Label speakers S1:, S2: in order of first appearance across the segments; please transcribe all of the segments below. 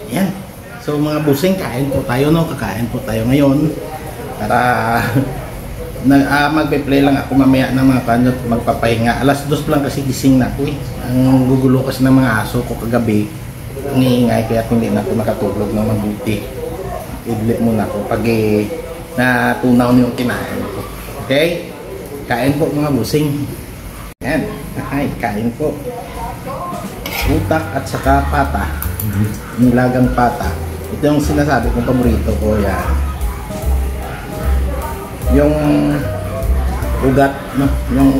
S1: Ayan. So mga busing, kain po tayo, no? Kakain po tayo ngayon. Para magpe-play lang ako mamaya ng mga kanot, magpapahinga. Alas 2 lang kasi gising na ako eh. Ang gugulo kasi ng mga aso ko kagabi. Nangiingay kaya hindi na ako nakatulog ng mabuti. Idlip muna ako pag natunaw niyo yung kinain ko. Okay? Kain po mga busing. Ayan. Ay, kain po. Utak at saka pata. Nilagang pata. Ito yung sinasabi kong paborito ko. Yan. Yung ugat, no? Yung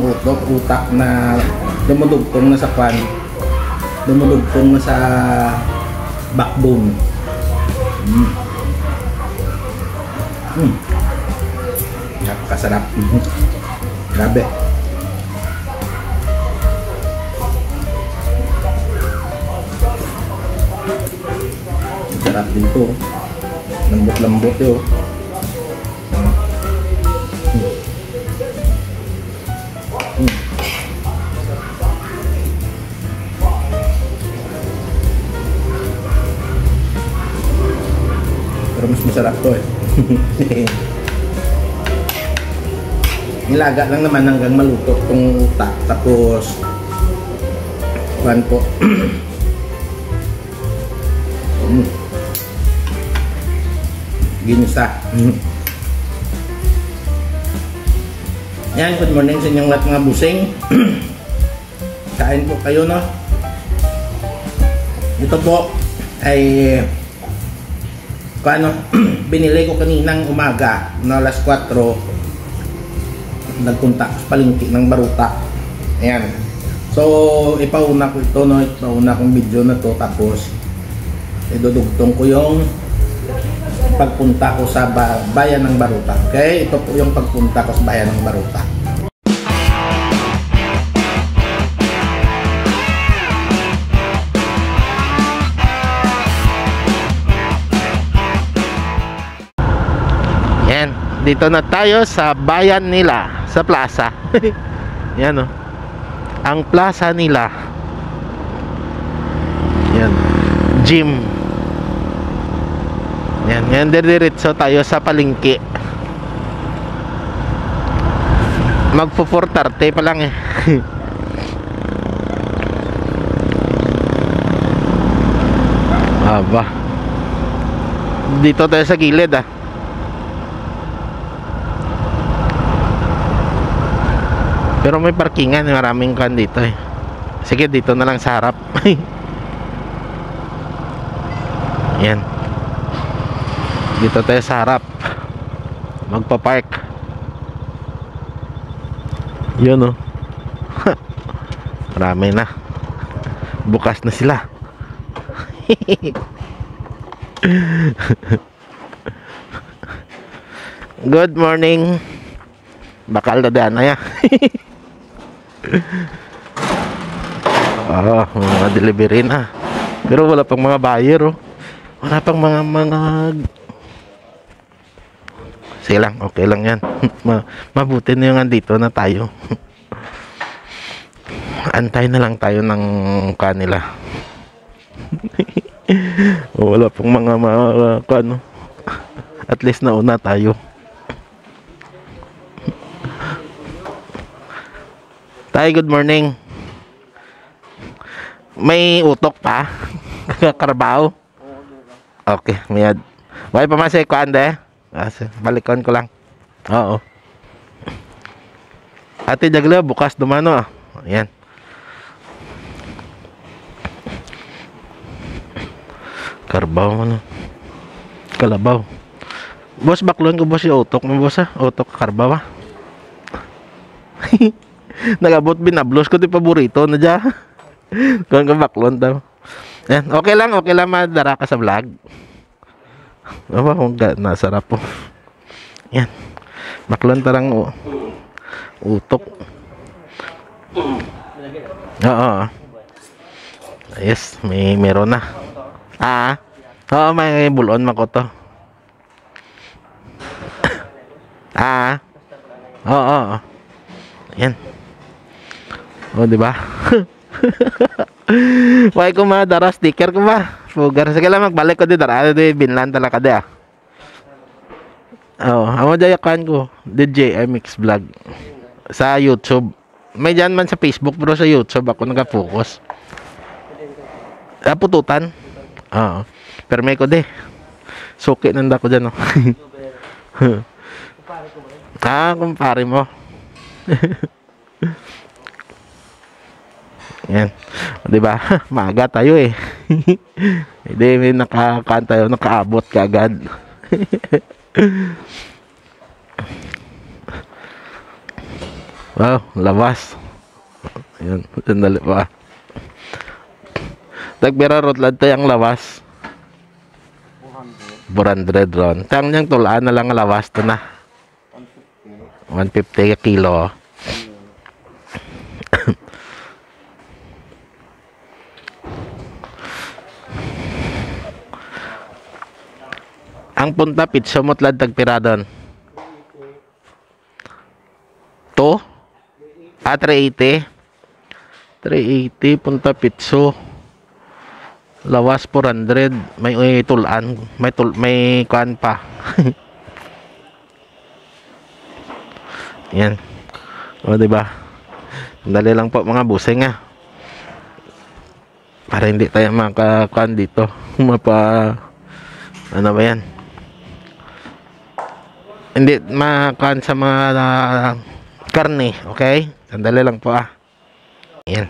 S1: utak na dumudugtong na sa pan. Dumudugtong na sa backbone. Napakasarap. Grabe. Sarap din to. Lambot-lambot yun. Pero mas masarap to eh. Nilaga lang naman hanggang maluto itong utak. Tapos kuhan po. Ginisa. Yan, good morning sa inyong lahat mga busing. Kain po kayo, no? Ito po ay paano, binili ko kaninang umaga na alas 4. Nagpunta sa palengke ng Baruta. Ayan. So, ipauna ko ito, no? Ipauna kong video na to. Tapos idudugtong ko yung pagpunta ko sa bayan ng Baruta. Okay? Ito po yung pagpunta ko sa bayan ng Baruta. Yan. Dito na tayo sa bayan nila. Sa plaza. Yan o. Ang plaza nila. Yan. Gym. Yan, ngayon diretso tayo sa palengke. Magpo 4:30 pa lang eh. Aba. Dito tayo sa gilid ah. Pero may parkingan, maraming kan dito eh. Sige, dito na lang sa harap. Yan. Dito tayo sa harap. Magpa-park. Yun oh. Marami na. Bukas na sila. Good morning. Bakal na daan na ya. Mga delivery na. Pero wala pang mga buyer oh. Wala pang mga sige lang, okay lang yan. Mabuti na yung andito na tayo. Antay na lang tayo ng kanila. Wala pang mga ano. At least nauna tayo. Tay, good morning. May utok pa? Karabaw? Okay, mayad. Why pa masay ko ande? Balikon ko lang. Oo. Ate Jagla, bukas dumano ah. Ayan. Karbaw ano. Kalabaw. Boss, baklon ko boss yung utok mo boss ah. Utok karbaw ah. Nagabot binablos ko di paborito na dyan. Kung ka baklon daw. Ayan. Okay lang madara ka sa vlog. Aba, nasarap po. Yan. Baklon tarang utok. Oo. Yes, meron na. Oo, may bulon makoto. Oo. Yan. O, di ba? Why ko madara sticker ko ba?
S2: Pugar. Sige lang, magbalik ko dito. Ano di, binlan talaga di ah. Oo, amo dyan kan ko. DJ MX Vlog. Sa YouTube. May dyan man sa Facebook, pero sa YouTube ako nag-focus. Pututan. Oo. Pero may ko di. Suki nanda ko dyan, oh. Kumpare mo. Yan. O, diba? Maaga tayo eh. Hindi, may nakakaan tayo, nakaabot kaagad. Wow, labas. Ayan, sandali pa. Tagbira rotlad tayo ang lawas. 400 ron. Tang niyang tulaan na lang ang lawas to na. 150 kilo. Ang punta pitso mo tlad tagpira doon. 380. 380 punta pitso. Lawas 400. May tulaan, may kuan pa. Yan. O diba? Dali lang po mga busing ah. Para hindi tayo makakuan dito. Ano ba yan? Hindi makakuan sa mga karne, okay? Sandali lang po ah. Yan.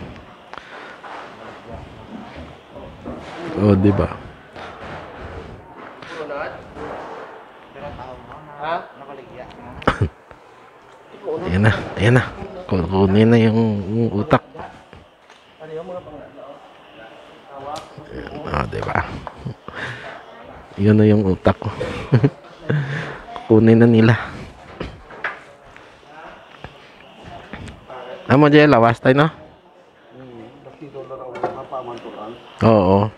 S2: O diba? Ayan na. Kunin na yung utak. Diba? Yun na yung utak ko. Kunin na nila. Amo dyan, lawas tayo, no? Oo.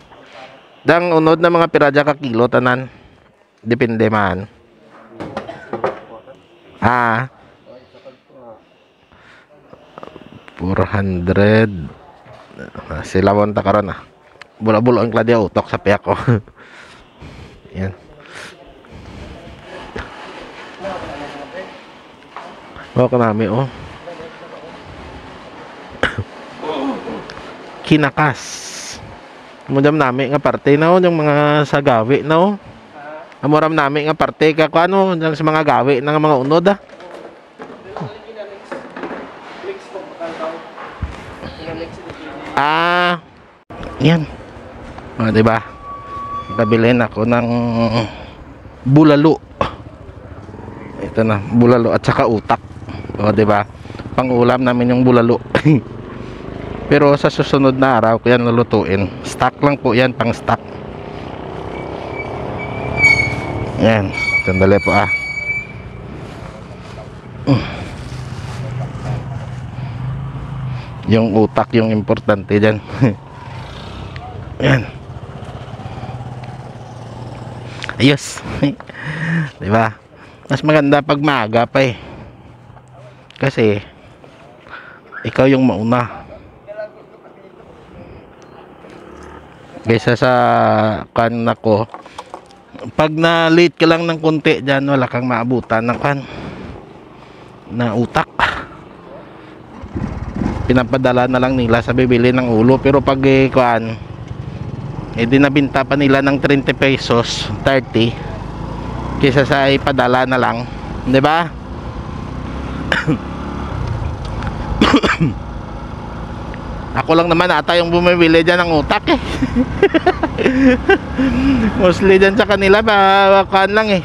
S2: Dang unod na mga piradya ka kilo, tanan. Depende man. 400. Sila monta karon ah. Bula-bula ang kladya utok sa piyak ko. Yan. Kanami oh. Kinakas. Mudam nami nga parte na oh, yung mga sa gawi na oh. Amoram nami nga parte ka ano, yung sa mga gawi ng mga unod ah. Yan. Diba? Nabilin ako ng bulalo. Ito na, bulalo at saka utak. Diba? Pang-ulam namin yung bulalo. Pero sa susunod na araw ko yan lulutuin. Stock lang po yan, pang stock. Yan. Sandali po ah. Yung utak yung importante dyan. Yan. Ayos. Diba? Mas maganda pag maaga pa eh. Kasi ikaw yung mauna. Kaysa sa kan ko, pag na late ka lang ng konti dyan, wala kang maabutan ng kan na utak. Pinapadala na lang nila sa bibili ng ulo. Pero pag kuan, dinabinta pa nila ng 30 pesos 30 kaysa sa ipadala na lang, di ba? Ako lang naman ata yung bumibili dyan ng utak eh. Mostly dyan sa kanila kuan lang eh.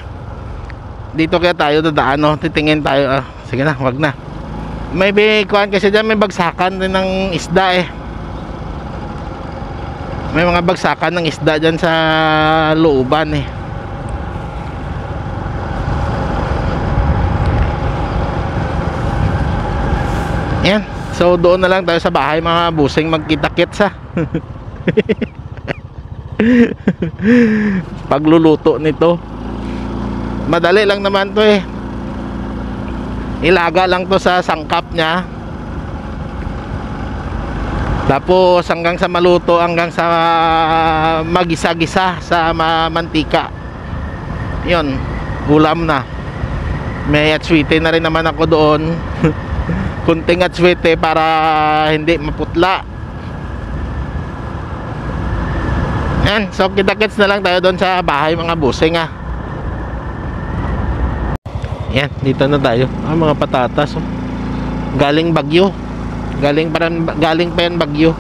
S2: Dito kaya tayo dadaan no? Titingin tayo sige na, wag na. May kuan kasi dyan, may bagsakan din ng isda eh. May mga bagsakan ng isda dyan sa looban eh. Yan. So doon na lang tayo sa bahay mga busing, magkita-kits ha. Pagluluto nito, madali lang naman to eh. Ilaga lang to sa sangkap nya. Tapos hanggang sa maluto, hanggang sa magisa-gisa sa mantika. Yun, ulam na. May atswite na rin naman ako doon. Kunting atswite para hindi maputla. Yan, so kita-kits na lang tayo doon sa bahay mga busing ah. Yan, dito na tayo. Mga patatas oh. Galing Bagyo. Galing pa yan Bagyo.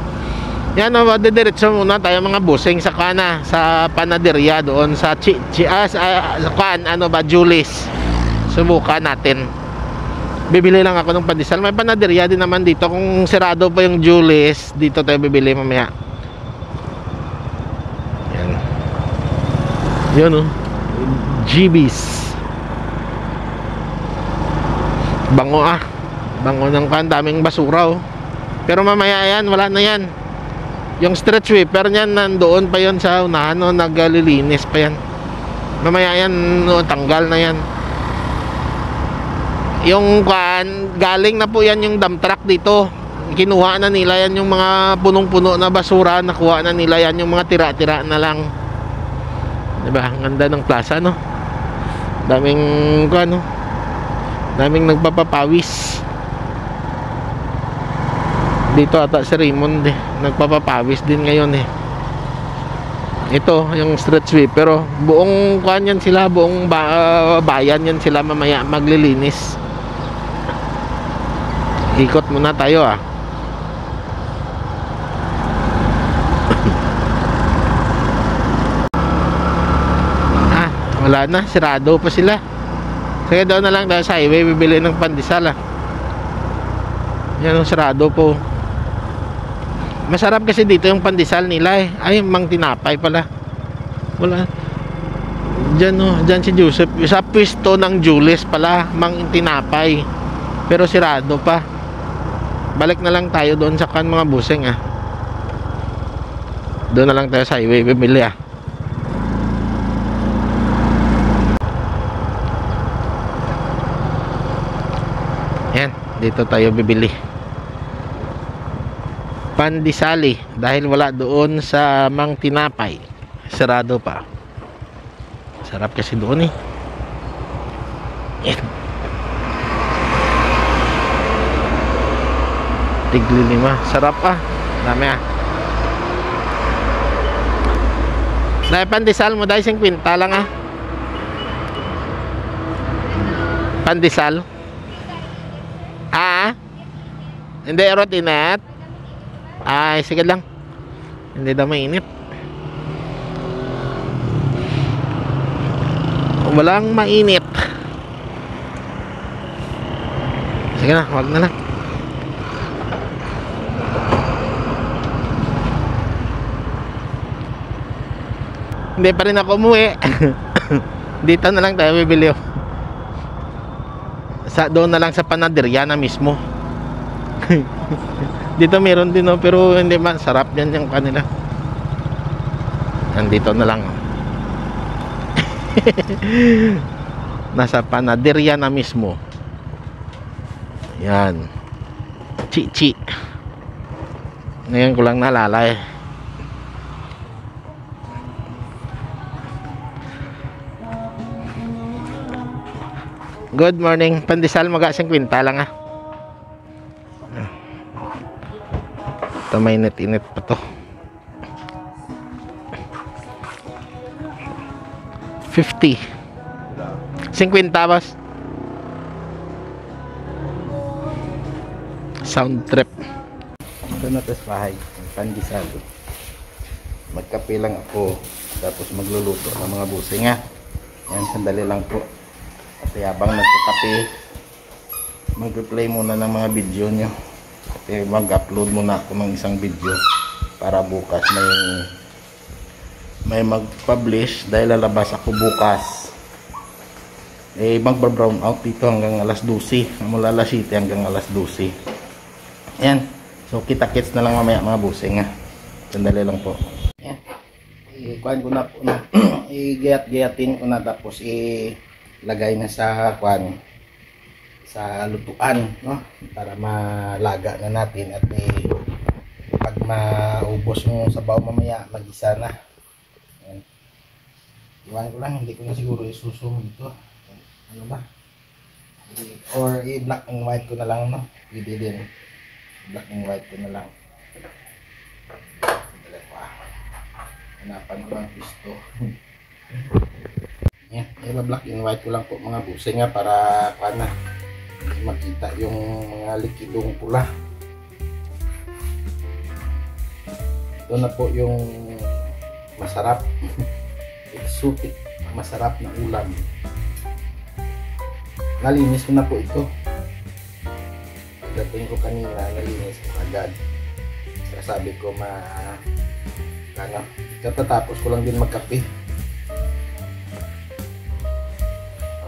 S2: Yan, didiretso muna tayo mga busing sa kana, sa panaderia doon sa Julis. Subukan natin. Bibili lang ako ng pandesal. May panaderia din naman dito. Kung sirado pa yung Julis, dito tayo bibili mamaya. Yan. Yun oh. GB's. Bango ah. Bango ng kan, daming basura oh. Pero mamaya yan, wala na yan. Yung street sweeper niyan nandoon pa yon sa unahan no, naglilinis pa yan. Mamaya yan no, tanggal na yan. Yung kan, galing na po yan yung dump truck dito. Kinuha na nila yan yung mga punong-puno na basura, nakuha na nila yan yung mga tira-tira na lang. Diba? Ang ganda ng plaza no. Daming ano, daming nagpapapawis. Dito ata si Raymond eh, nagpapapawis din ngayon eh. Ito yung street sweeper pero buong kuan yan sila, buong bayan yan sila mamaya maglilinis. Ikot muna tayo ah. Wala na, sirado pa sila. Sige, doon na lang tayo sa highway, bibili ng pandesal ah. Yan ang sirado po. Masarap kasi dito yung pandesal nila eh. Ay, mang tinapay pala. Wala. Diyan oh, diyan si Joseph. Sa pwesto ng Julius pala, mang tinapay. Pero sirado pa. Balik na lang tayo doon sa kan mga busing ah. Doon na lang tayo sa highway, bibili ah. Yan, dito tayo bibili. Pandesali dahil wala doon sa mang tinapay. Sarado pa. Sarap kasi doon eh. Yan. Tigli 5. Sarap ah. Dami ah. Dahil pandesal mo dahil 50 lang ah. Pandesal. Ah? Hindi rotinet. Ay, sige lang. Hindi daw mainit. Walang mainit. Sige na, wag na lang. Hindi pa rin ako umuwi. Dito na lang tayo bibili. Doon na lang sa panaderia na mismo. Dito meron din no, pero hindi masarap yan yung kanila. Nandito na lang. Nasa panaderia na mismo. Yan. Chi-chi. Ngayon ko lang naalala eh. Good morning. Pandesal maga 50 lang ah. Ito may init-init pa to. 50. 50 boss. Sound trip. Ito na to sa bahay. Pandesal. Magkape lang ako. Tapos magluluto ng mga busing ha. Yan, sandali lang po. At habang nagkakape, mag-replay muna ng mga video nyo. At mag-upload muna ako ng isang video para bukas may mag-publish dahil lalabas ako bukas. Mag-brown out dito hanggang alas 12. Mula alas 7 hanggang alas 12. Yan. So kita-kits na lang mamaya mga busing ha. Sandali lang po. Yan. Kuhan ko na po na. I-gayat-gayatin ko na tapos lagay na sa kuhan, sa lutuan no, para malaga na natin at
S1: pag maubos yung sabaw mamaya, mag-isa na. Ayan. Iwan ko lang, hindi ko na siguro isusum dito. Ano ba? Or i-black and white ko na lang, no? Pwede din. Black and white ko na lang. Hanapan ko ang pisto. Yan, i-black and white ko lang po mga busing nga para paano makita yung mga likidong pula. Ito na po yung masarap exotic, masarap na ulam. Nalinis ko na po ito. Dating ko kanina, nalinis ko agad. Kaya sabi ko katatapos ko lang din magkape.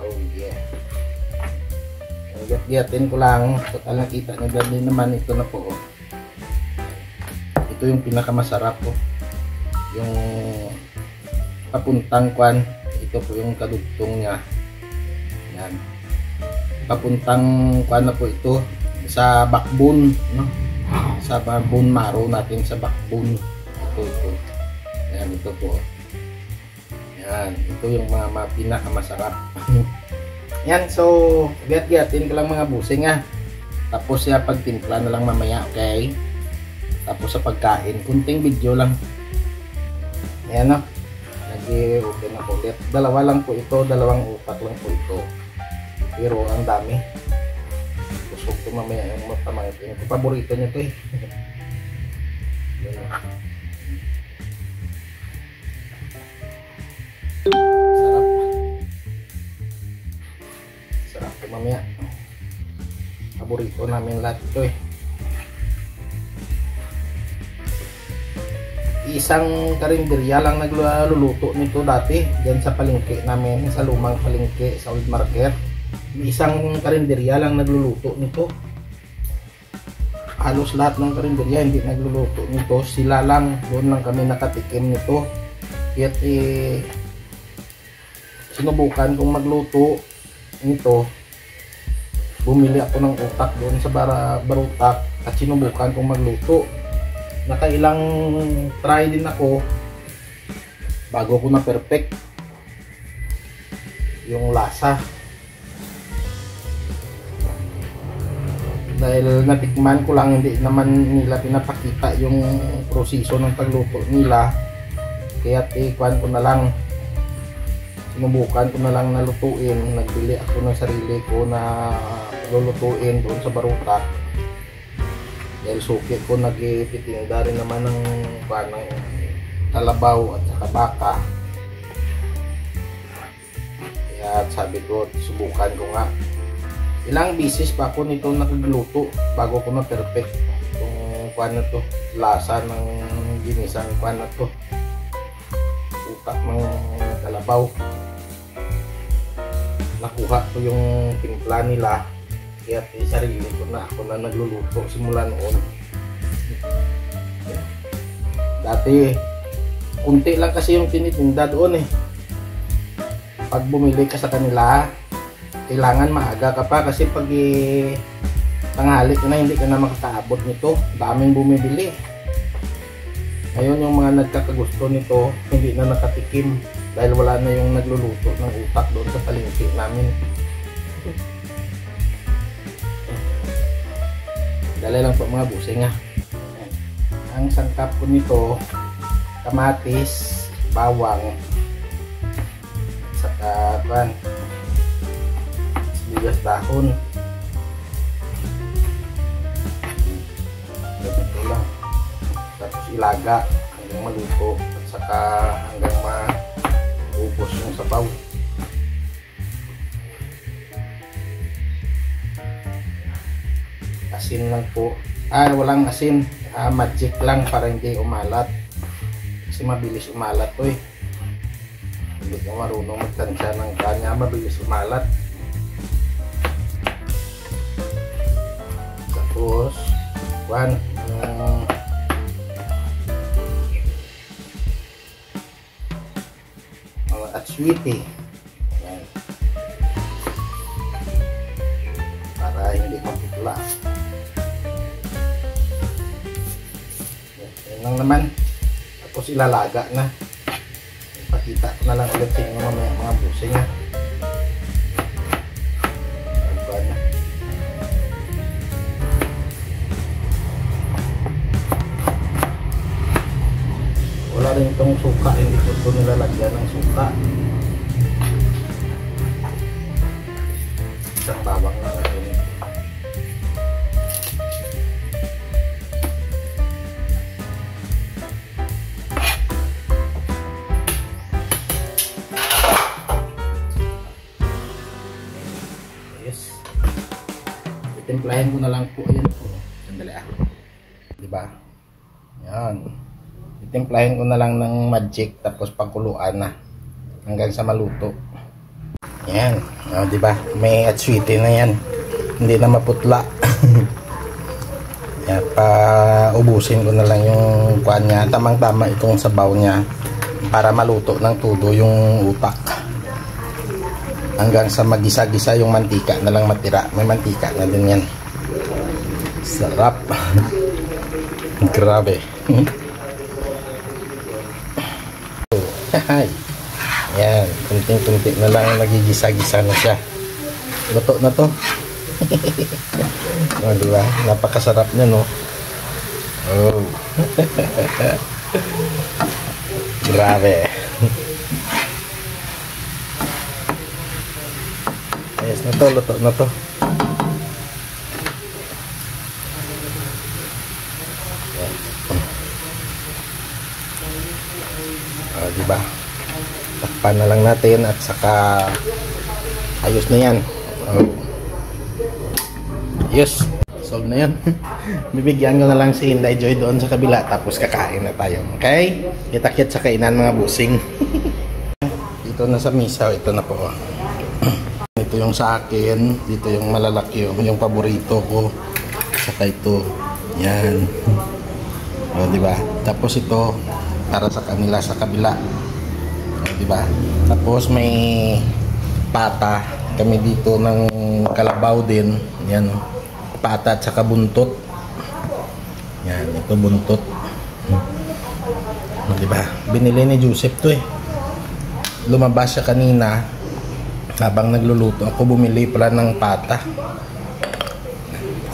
S1: Oh yeah. Gat-gatin ko lang. Total nakita nyo din naman ito na po. Ito yung pinakamasarap po. Yung papuntang kwan. Ito po yung kadugtong niya. Yan. Papuntang kwan na po ito. Sa backbone. No? Sa bone marrow natin sa backbone. Ito. Yan, ito po. Yan. Ito yung mga pinakamasarap. Yan, so gat-gatin ko lang mga busing ha. Tapos pagtimpla na lang mamaya, okay? Tapos sa pagkain, kunting video lang. Ayan no. Nag-open na po ulit. Dalawa lang po ito, dalawang upat lang po ito. Pero ang dami. Busog ko mamaya yung pamangkin ko. Paborito nyo ito eh. Sarap ito mamaya. Paborito namin lahat ito eh. Isang karinderya lang nagluluto nito dati dyan sa palengke namin, sa lumang palengke sa Old Market. Isang karinderya lang nagluluto nito. Halos lahat ng karinderya hindi nagluluto nito, sila lang, doon lang kami nakatikim nito. Kaya't sinubukan kong magluto nito. Bumili ako ng utak doon sa barutak at sinubukan kong magluto. Nakailang try din ako bago ko na perfect yung lasa. Dahil natikman ko lang, hindi naman nila pinapakita yung proseso ng pagluto nila. Kaya ikuan ko na lang, sinubukan ko na lang na lutuin. Nagbili ako ng sarili ko na lulutuin doon sa barutak. Dahil suki ko nagtitinda rin naman ng kalabaw at saka baka. Kaya sabi ko, subukan ko nga. Ilang bisis pa ako nito nakagluto bago ko na perfect kung to, lasa ng ginisang to, utak ng kalabaw. Nakuha ko yung timpla nila. Kaya sarili ko na ako na nagluluto simula noon. Dati kunti lang kasi yung tinitinda doon eh. Pag bumili ka sa kanila, kailangan maaga ka pa kasi pag tanghali ka na hindi ka na makakaabot nito. Daming bumibili. Ngayon yung mga nagkakagusto nito hindi na nakatikim dahil wala na yung nagluluto ng utak doon sa palengke namin. Dali lang po mga busing ha. Ang sangkap ko nito, kamatis, bawang, saka sibuyas dahon. Ganito lang. Tapos ilaga hanggang maluto at saka hanggang maubos yung sabaw. Asin lang po. Walang asin. Magic lang para hindi umalat. Kasi mabilis umalat to eh. Hindi ka marunong magtansya ng kanya, mabilis umalat. Tapos, at sweetie. Ayan. Para hindi maputla. lang naman. Tapos ilalaga na. Pakita ko na lang ulit sa inyo mga busing ha. Wala rin itong suka, hindi ko ito nilalagyan ng suka. Isang bawang lang natin. Timplahin ko na lang po. Ayan po. Sandali diba? Ayan. Itimplahin ko na lang ng magic tapos pangkuluan na hanggang sa maluto. Ayan. O, diba? May atswite na yan. Hindi na maputla. Ayan. Ubusin ko na lang yung kuan niya. Tamang-tama itong sabaw niya para maluto ng todo yung utak. Hanggang sa magisa-gisa yung mantika na lang matira. May mantika na din yan. Sarap. Grabe. Yan. Kunting-kunti na lang nagigisa-gisa na siya. Luto na to. O, diba? Napakasarap niya, no? Oh. Grabe. Ayos na to, luto na to. Diba? Takpan na lang natin at saka ayos na yan. Ayos. Solve na yan. Bibigyan ko na lang si Inday Joy doon sa kabila tapos kakain na tayo. Okay? Kita-kit sa kainan mga busing. Dito na sa misaw. Ito na po. Ito yung sa akin, dito yung malalaki yung paborito ko. Saka ito. Yan. O, diba? Tapos ito para sa kanila sa kabila. O, diba? Tapos may pata kami dito ng kalabaw din. Yan. Pata at saka buntot. Yan, ito buntot. O, diba? Binili ni Joseph to eh. Lumabas siya kanina. Habang nagluluto ako, bumili pala ng pata.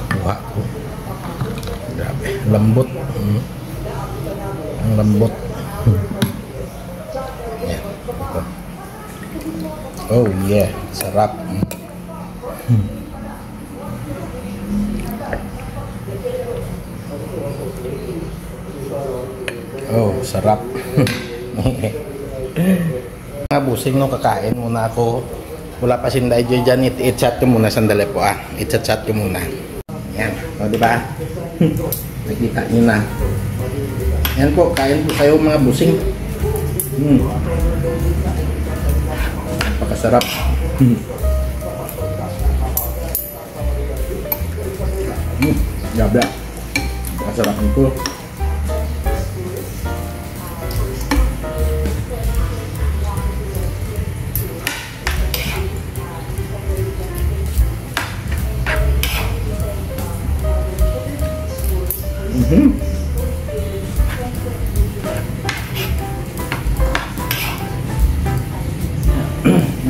S1: Kuha ko. Grabe, lambot. Ang lambot. Yan. Ito. Oh yeah, sarap. Oh, sarap. Mga busing no, kakain muna ako. Wala pa si Inday Joy dyan, i-chat ko muna sandali po i-chat ko muna. Yan, o diba? Nakita nyo na. Yan po, kain po kayo mga busing. Napakasarap. Grabe. Napakasarap nito.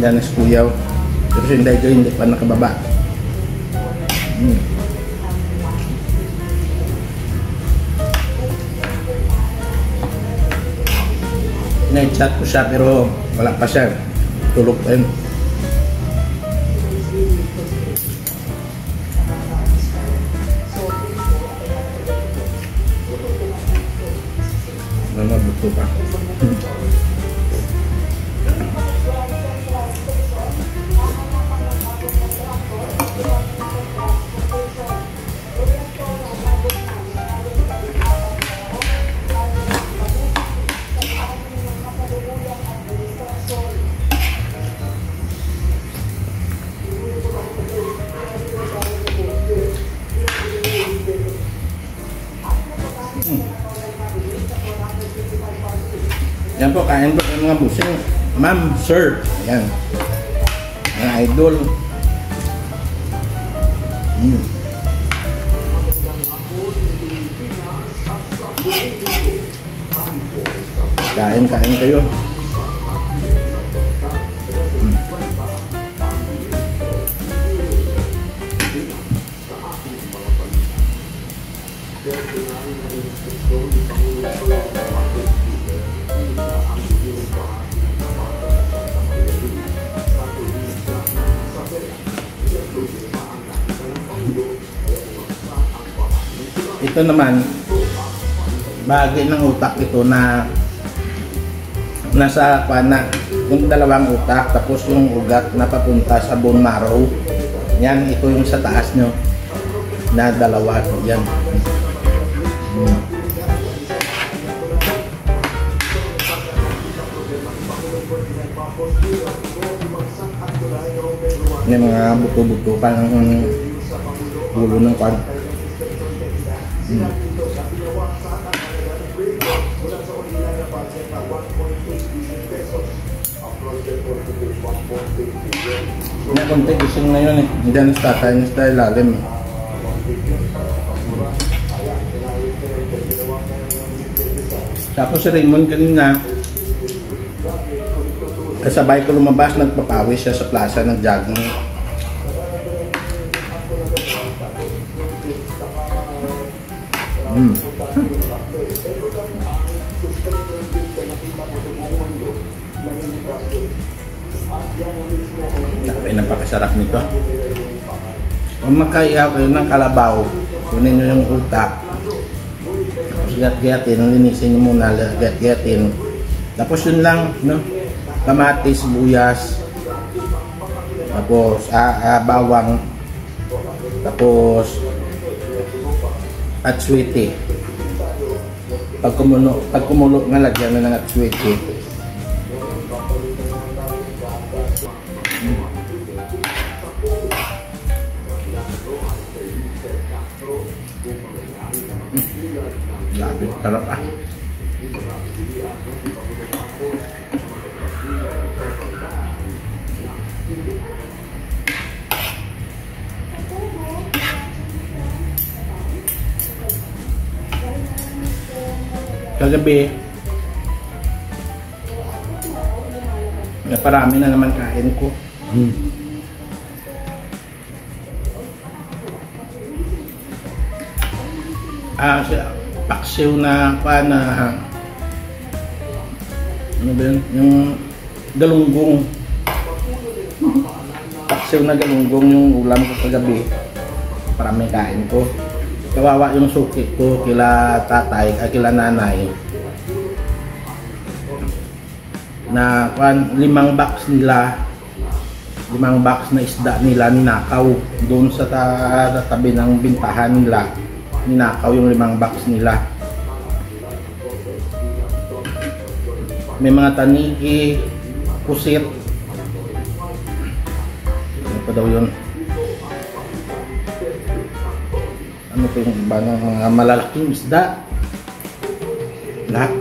S1: Yan na si Kuyaw. Pero si Inday Joy hindi pa nakababa. Na-chat ko siya pero wala pa siya. Tulog pa yun. Buto pa. Yan po, kain po ng mga busing. Ma'am, sir. Ayan. Mga idol. Kain kayo. Ito naman, bahagi ng utak ito na nasa pana, yung dalawang utak, tapos yung ugat na papunta sa bone marrow. Yan, ito yung sa taas nyo na dalawa. Yan. Yung mga buto-buto pa ng ulo ng kwan. May konti gising na yun eh. Hindi na tatay sa ilalim eh. Tapos si Raymond kanina, kasabay ko lumabas, nagpapawis siya sa plaza ng jogging. Napakasarap nito. Kung magkaihaw kayo ng kalabaw, kunin nyo yung utak, tapos gat-gatin, linisin nyo muna, gat-gatin, tapos yun lang, no? Kamatis, buyas, tapos bawang, tapos atswete. Pag kumulo nga, lagyan na ng atswete. Grabe, sarap ah. Kagabi, parami na naman kain ko. Paksiw na ano ba yun? Yung galunggong. Paksiw na galunggong yung ulam ko kagabi. Parami kain ko. Kawawa yung suki ko kila tatay, kila nanay. Na 5 box nila, 5 box na isda nila ninakaw doon sa tabi ng bintahan nila. Ninakaw yung 5 box nila. May mga tanigi, pusit. Ano pa daw yun? Ano pa yung iba ng mga malalaking isda? Lahat.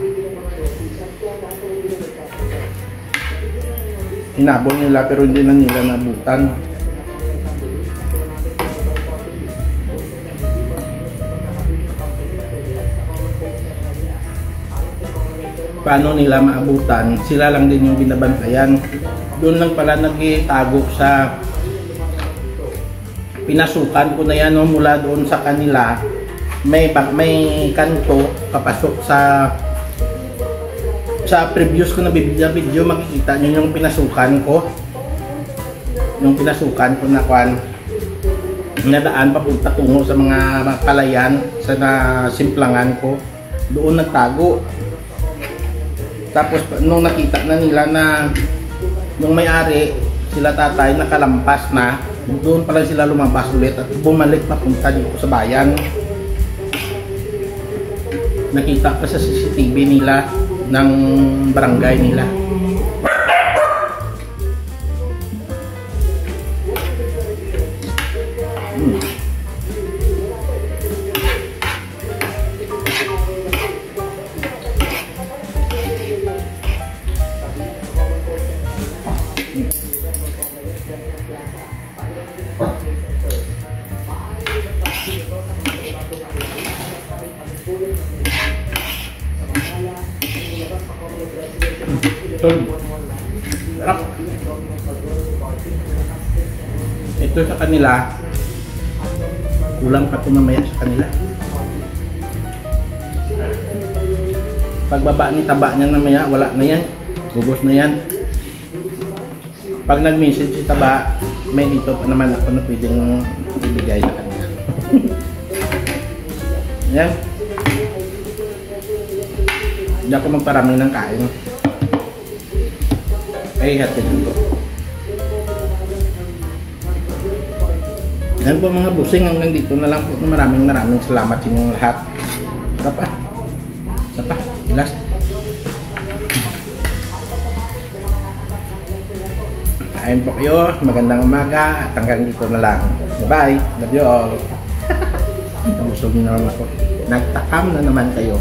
S1: Hinabol nila pero hindi na nila nabutan. Paano nila maabutan? Sila lang din yung binabantayan. Doon lang pala nagtago sa pinasukan ko na yan, no, mula doon sa kanila. May kanto papasok sa previous ko na video, makikita nyo yung pinasukan ko. Yung pinasukan ko na nadaan papunta tungo sa mga palayan sa nasimplangan ko. Doon nagtago. Tapos nung nakita na nila na yung may-ari, sila tatay, nakalampas na, doon pala sila lumabas ulit at bumalik papunta dito sa bayan. Nakita pa sa CCTV nila ng barangay nila. Ito. Sarap. Ito sa kanila. Kulang pa ito mamaya sa kanila. Pagbaba ni taba niya mamaya, wala na yan. Bubos na yan. Pag nag-message si taba, may dito pa naman ako na pwedeng ibigay sa kanila. Yan. Hindi ako magparami ng kain. Ay, hatid ko. Yan po mga busing, hanggang dito na lang po. Maraming salamat sa inyong lahat. Sarap ah. Sarap ah. Ilas. Kain po kayo. Magandang umaga. At hanggang dito na lang. Bye-bye. Love you all. Busog na naman ako. Nagtakam na naman kayo.